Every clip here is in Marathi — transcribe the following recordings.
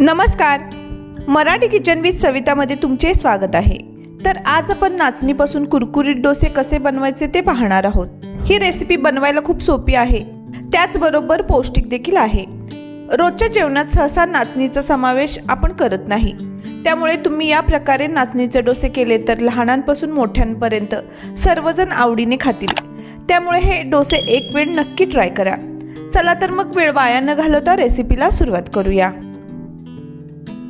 नमस्कार. मराठी किचन विथ सवितामध्ये तुमचे स्वागत आहे. तर आज आपण नाचणीपासून कुरकुरीत डोसे कसे बनवायचे ते पाहणार आहोत. ही रेसिपी बनवायला खूप सोपी आहे, त्याचबरोबर पौष्टिक देखील आहे. रोजच्या जेवणात सहसा नाचणीचा समावेश आपण करत नाही, त्यामुळे तुम्ही या प्रकारे नाचणीचे डोसे केले तर लहानांपासून मोठ्यांपर्यंत सर्वजण आवडीने खातील. त्यामुळे हे डोसे एक वेळ नक्की ट्राय करा. चला तर मग वेळ वाया न घालवता रेसिपीला सुरुवात करूया.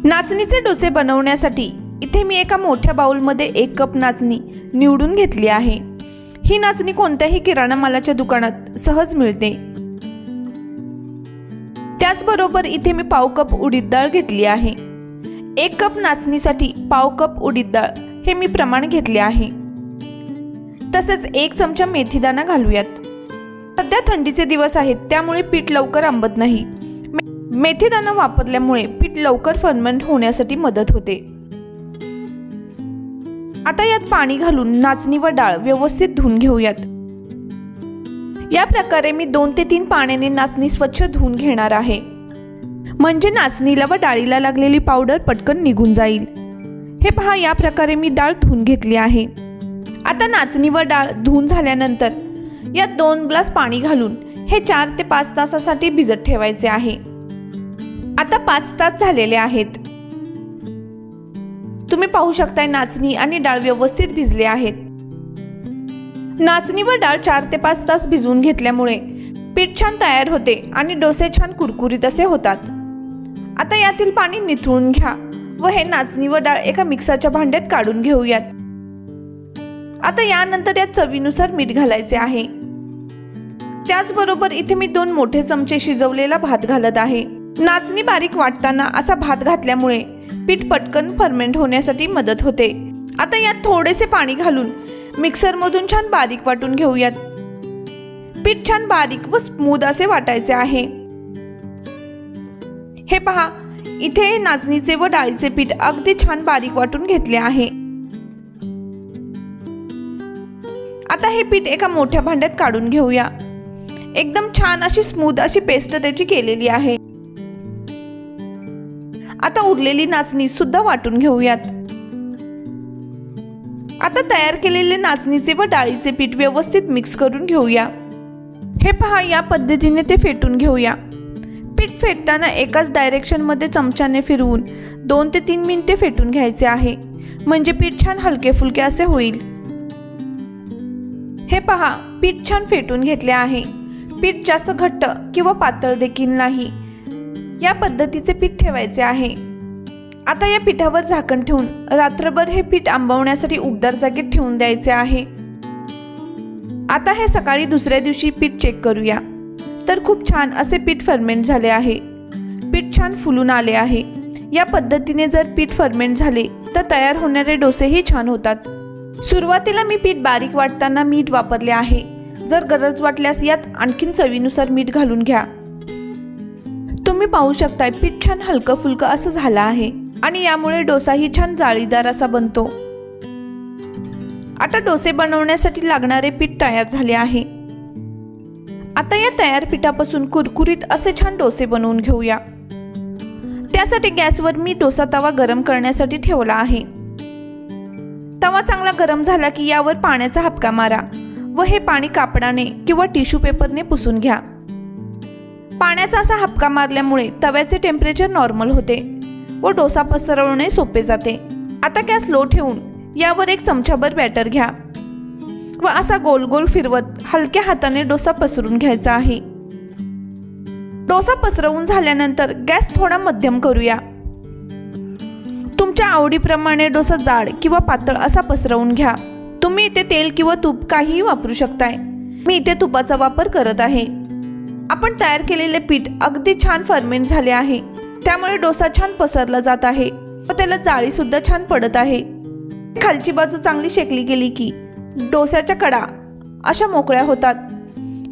नाचणीचे डोसे बनवण्यासाठी इथे मी एका मोठ्या बाउलमध्ये 1 कप नाचणी निवडून घेतली आहे. ही नाचणी कोणत्याही किराणा मालाच्या दुकानात सहज मिळते. त्याचबरोबर इथे मी पाव कप उडीद डाळ घेतली आहे. 1 कप नाचणीसाठी पाव कप उडीद डाळ हे मी प्रमाण घेतले आहे. तसेच 1 चमचा मेथीदाणा घालूयात. सध्या थंडीचे दिवस आहेत, त्यामुळे पीठ लवकर आंबत नाही. मेथीदाणा वापरल्यामुळे पीठ लवकर फर्मेंट होण्यासाठी मदत होते. आता यात पाणी घालून नाचणी व डाळ व्यवस्थित धुवून घेऊयात. या प्रकारे मी 2 ते 3 पाण्याने नाचणी स्वच्छ धुवून घेणार आहे, म्हणजे नाचणीला व डाळीला लागलेली पावडर पटकन निघून जाईल. हे पहा, या प्रकारे मी डाळ धुवून घेतली आहे. आता नाचणी व डाळ धुवून झाल्यानंतर यात 2 ग्लास पाणी घालून हे 4 ते 5 तासासाठी भिजत ठेवायचे आहे. आता 5 तास झालेले आहेत. तुम्ही पाहू शकताय नाचणी आणि डाळ व्यवस्थित भिजले आहेत. नाचणी व डाळ 4 ते 5 तास भिजवून घेतल्यामुळे पीठ छान तयार होते आणि डोसे छान कुरकुरीत असे होतात. आता यातील पाणी निथळून घ्या व हे नाचणी व डाळ एका मिक्सरच्या भांड्यात काढून घेऊयात. आता यानंतर यात चवीनुसार मीठ घालायचे आहे. त्याचबरोबर इथे मी 2 मोठे चमचे शिजवलेला भात घालत आहे. नाचणी बारीक वाटताना असा भात घातल्यामुळे पीठ पटकन फर्मेंट होण्यासाठी मदत होते. आता यात थोडेसे पाणी घालून मिक्सरमधून छान बारीक वाटून घेऊयात. पीठ छान बारीक व स्मूथ असे वाटायचे आहे. हे पहा, इथे नाचणीचे व डाळीचे पीठ अगदी छान बारीक वाटून घेतले आहे. आता हे पीठ एका मोठ्या भांड्यात काढून घेऊया. एकदम छान अशी स्मूथ अशी पेस्ट त्याची केलेली आहे. आता उरलेली नाचणी सुद्धा वाटून घेऊयात. आता तयार केलेले नाचणीचे व डाळीचे पीठ व्यवस्थित मिक्स करून घेऊया. हे पहा, या पद्धतीने ते फेटून घेऊया. पीठ फेटताना एकाच डायरेक्शन मध्ये चमच्याने फिरवून 2 ते 3 मिनिटे फेटून घ्यायचे आहे, म्हणजे पीठ छान हलके फुलके असे होईल. हे पहा, पीठ छान फेटून घेतले आहे. पीठ जास्त घट्ट किंवा पातळ देखील नाही, या पद्धतीचे पीठ ठेवायचे आहे. आता या पिठावर झाकण ठेवून रात्रभर हे पीठ आंबवण्यासाठी उबदार जागेत ठेवून द्यायचे आहे. आता हे सकाळी दुसऱ्या दिवशी पीठ चेक करूया. तर खूप छान असे पीठ फर्मेंट झाले आहे. पीठ छान फुलून आले आहे. या पद्धतीने जर पीठ फर्मेंट झाले तर तयार होणारे डोसेही छान होतात. सुरुवातीला मी पीठ बारीक वाटताना मीठ वापरले आहे. जर गरज वाटल्यास यात आणखीन चवीनुसार मीठ घालून घ्या. तुम्ही पाहू शकताय पीठ छान हलकं फुलकं असं झालं आहे आणि यामुळे डोसाही छान जाळीदार असा बनतो. आता डोसे बनवण्यासाठी लागणारे पीठ तयार झाले आहे. आता या तयार पिठापासून कुरकुरीत असे छान डोसे बनवून घेऊया. त्यासाठी गॅसवर मी डोसा तवा गरम करण्यासाठी ठेवला आहे. तवा चांगला गरम झाला की यावर पाण्याचा हापका मारा व हे पाणी कापडाने किंवा टिश्यू पेपरने पुसून घ्या. पाण्याचा असा हापका मारल्यामुळे तव्याचे टेम्परेचर नॉर्मल होते व डोसा पसरवणे सोपे जाते. आता गॅस लो ठेवून यावर 1 चमचाभर बॅटर घ्या व असा गोल गोल फिरवत हलक्या हाताने डोसा पसरून घ्यायचा आहे. डोसा पसरवून झाल्यानंतर गॅस थोडा मध्यम करूया. तुमच्या आवडीप्रमाणे डोसा जाड किंवा पातळ असा पसरवून घ्या. तुम्ही इथे तेल किंवा तूप काहीही वापरू शकताय. मी इथे तुपाचा वापर करत आहे. आपण तयार केलेले पीठ अगदी छान फर्मेंट झाले आहे, त्यामुळे डोसा छान पसरला जात आहे व त्याला जाळी सुद्धा छान पडत आहे. खालची बाजू चांगली शेकली गेली की डोस्याच्या कडा अशा मोकळ्या होतात.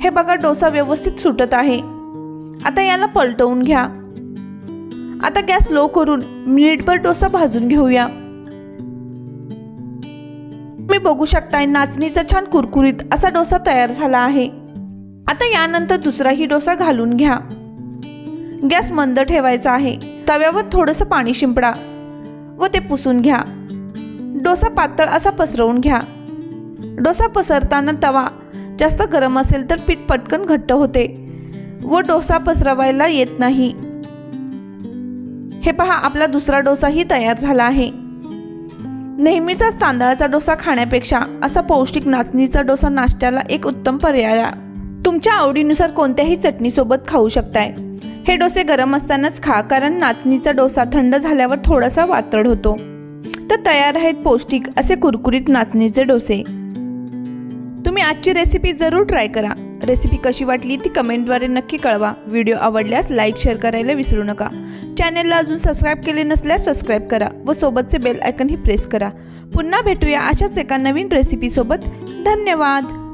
हे बघा, डोसा व्यवस्थित सुटत आहे. आता याला पलटवून घ्या. आता गॅस लो करून मिनिटभर डोसा भाजून घेऊया. तुम्ही बघू शकताय नाचणीचा छान कुरकुरीत असा डोसा तयार झाला आहे. आता यानंतर दुसराही डोसा घालून घ्या. गॅस मंद ठेवायचा आहे तव्यावर थोडंसं पाणी शिंपडा व ते पुसून घ्या. डोसा पातळ असा पसरवून घ्या. डोसा पसरताना तवा जास्त गरम असेल तर पीठ पटकन घट्ट होते व डोसा पसरवायला येत नाही. हे पहा, आपला दुसरा डोसाही तयार झाला आहे. नेहमीचाच तांदळाचा डोसा खाण्यापेक्षा असा पौष्टिक नाचणीचा डोसा नाश्त्याला एक उत्तम पर्याय. तुमच्या आवडीनुसार कोणत्याही चटणीसोबत खाऊ शकताय. हे डोसे गरम असतानाच खा, कारण नाचणीचा डोसा थंड झाल्यावर थोडासा वातड होतो. तर तयार आहेत पौष्टिक असे कुरकुरीत नाचणीचे डोसे. तुम्ही आजची रेसिपी जरूर ट्राय करा. रेसिपी कशी वाटली ती कमेंटद्वारे नक्की कळवा. व्हिडिओ आवडल्यास लाईक शेअर करायला विसरू नका. चॅनेलला अजून सबस्क्राईब केले नसल्यास सबस्क्राईब करा व सोबतचे बेल आयकॉनही प्रेस करा. पुन्हा भेटूया अशाच एका नवीन रेसिपीसोबत. धन्यवाद.